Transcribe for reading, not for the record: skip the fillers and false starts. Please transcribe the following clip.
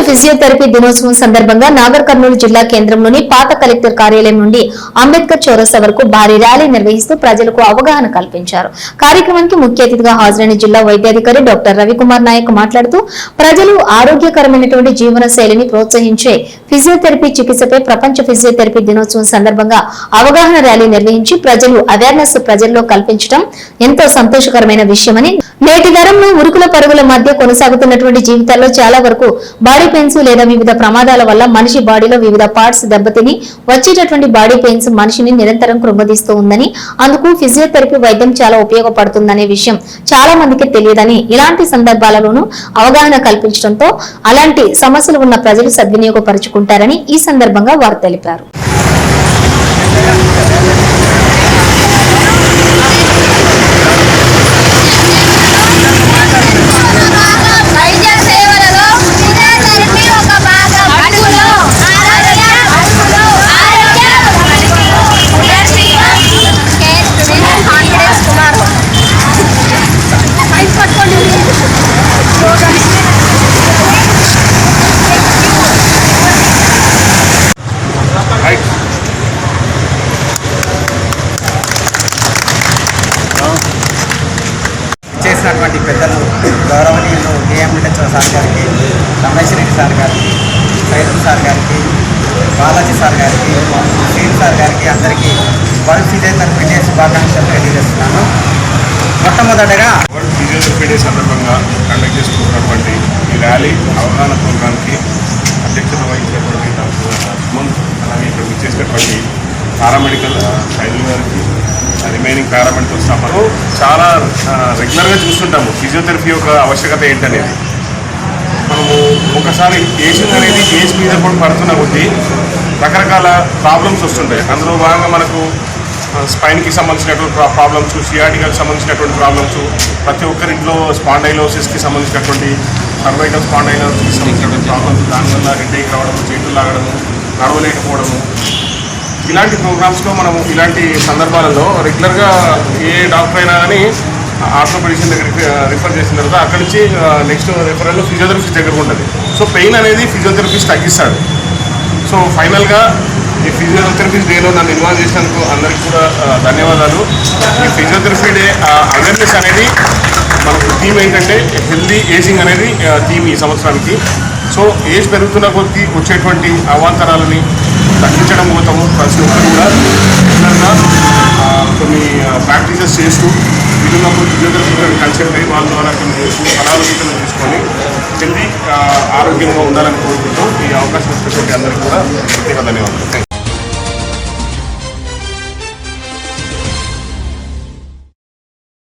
Physiotherapy దినోత్సవం సందర్భంగా నాగర్ కర్నూలు జిల్లా కేంద్రంలోని పాత కలెక్టర్ కార్యాలయం నుండి అంబేద్కర్ చౌరస్తా వరకు భారీ ర్యాలీ నిర్వహిస్తూ ప్రజలకు అవగాహన కల్పించారు. కార్యక్రమానికి ముఖ్య అతిథిగా హాజరైన జిల్లా వైద్యాధికారి డాక్టర్ రవికుమార్ నాయక్ మాట్లాడుతూ ప్రజలు ఆరోగ్యకరమైనటువంటి జీవన శైలిని ప్రోత్సహించే ఫిజియోథెరపీ చికిత్సపై ప్రపంచ ఫిజియోథెరపీ దినోత్సవం సందర్భంగా అవగాహన ర్యాలీ నిర్వహించి ప్రజలు అవేర్నెస్ ప్రజల్లో కల్పించడం ఎంతో సంతోషకరమైన విషయమని, నేటి తరంలో ఉరుకుల పరుగుల మధ్య కొనసాగుతున్నటువంటి జీవితాల్లో చాలా వరకు బాడీ పెయిన్స్ లేదా వివిధ ప్రమాదాల వల్ల మనిషి బాడీలో వివిధ పార్ట్స్ దెబ్బతిని వచ్చేటటువంటి బాడీ పెయిన్స్ మనిషిని నిరంతరం కృంగదీస్తూ ఉందని, అందుకు ఫిజియోథెరపీ వైద్యం చాలా ఉపయోగపడుతుందనే విషయం చాలా మందికి తెలియదని, ఇలాంటి సందర్భాలలోనూ అవగాహన కల్పించడంతో అలాంటి సమస్యలు ఉన్న ప్రజలు సద్వినియోగపరుచుకుంటారని ఈ సందర్భంగా వారు తెలిపారు. చేసినటువంటి పెద్దలు గౌరవనీయులు కేఎంహెచ్ఓ సార్ గారికి, రమేష్ రెడ్డి సార్ గారికి, సైదుల్ సార్ గారికి, బాలాజీ సార్ గారికి, శ్రీన్ సార్ గారికి అందరికీ వరల్డ్ ఫిజియోథెరపీ డే శుభాకాంక్షలు తెలియజేస్తున్నాను. మొట్టమొదటగా వరల్డ్ ఫిజియోథెరపీ డే సందర్భంగా కండక్ట్ చేసుకుంటున్నటువంటి ఈ ర్యాలీ అవగాహన ప్రోగ్రాంకి అధ్యక్షత వహించినటువంటి డాక్టర్ సుమంత్, అలాగే ఇక్కడ విచ్చేసినటువంటి పారామెడికల్ సైదుల్ గారికి, రిమైనింగ్ పారామెడికల్ స్టాఫ్ చాలా రెగ్యులర్గా చూస్తుంటాము ఫిజియోథెరపీ యొక్క ఆవశ్యకత ఏంటనేది. మనము ఒకసారి ఏజింగ్ అనేది ఏజ్ మీద కూడా పడుతున్న కొద్దీ రకరకాల ప్రాబ్లమ్స్ వస్తుంటాయి. అందులో భాగంగా మనకు స్పైన్కి సంబంధించినటువంటి ప్రాబ్లమ్స్, సియాటికాకి సంబంధించినటువంటి ప్రాబ్లమ్స్, ప్రతి ఒక్కరింట్లో స్పాండైలోసిస్కి సంబంధించినటువంటి సర్వైకల్ స్పాండైలోసిస్కి సంబంధించినటువంటి ప్రాబ్లమ్స్, దానివల్ల హెడేక్ రావడము, చేతులు లాగడము, నడవలేకపోవడము, ఇలాంటి ప్రోగ్రామ్స్లో మనము ఇలాంటి సందర్భాలలో రెగ్యులర్గా ఏ డాక్టర్ అయినా కానీ ఆర్థోపెడిషన్ దగ్గరికి రిఫర్ చేసిన తర్వాత అక్కడి నుంచి నెక్స్ట్ రిఫరల్లో ఫిజియోథెరపిస్ట్ దగ్గర ఉంటుంది. సో పెయిన్ అనేది ఫిజియోథెరపిస్ట్ తగ్గిస్తాడు. సో ఫైనల్గా ఈ ఫిజియోథెరపిస్ట్ డేలో నన్ను ఇన్వాల్వ్ చేసినందుకు అందరికీ కూడా ధన్యవాదాలు. ఈ ఫిజియోథెరపీ డే అవేర్నెస్ అనేది మనకు థీమ్ ఏంటంటే హెల్దీ ఏజింగ్ అనేది థీమ్ ఈ సంవత్సరానికి. సో ఏజ్ పెరుగుతున్న కొద్దీ వచ్చేటువంటి అవాంతరాలని తగ్గించడం కోసము ప్రతి ఒక్కరు కూడా రెగ్యులర్గా కొన్ని ప్రాక్టీసెస్ చేస్తూ వీళ్ళలో ఫిజియోథెరపీ కన్సల్ట్ అయ్యి వాళ్ళ ద్వారా కొన్ని సలహాలు తీసుకొని హెల్దీ ఆరోగ్యంగా ఉండాలని కోరుకుంటూ ఈ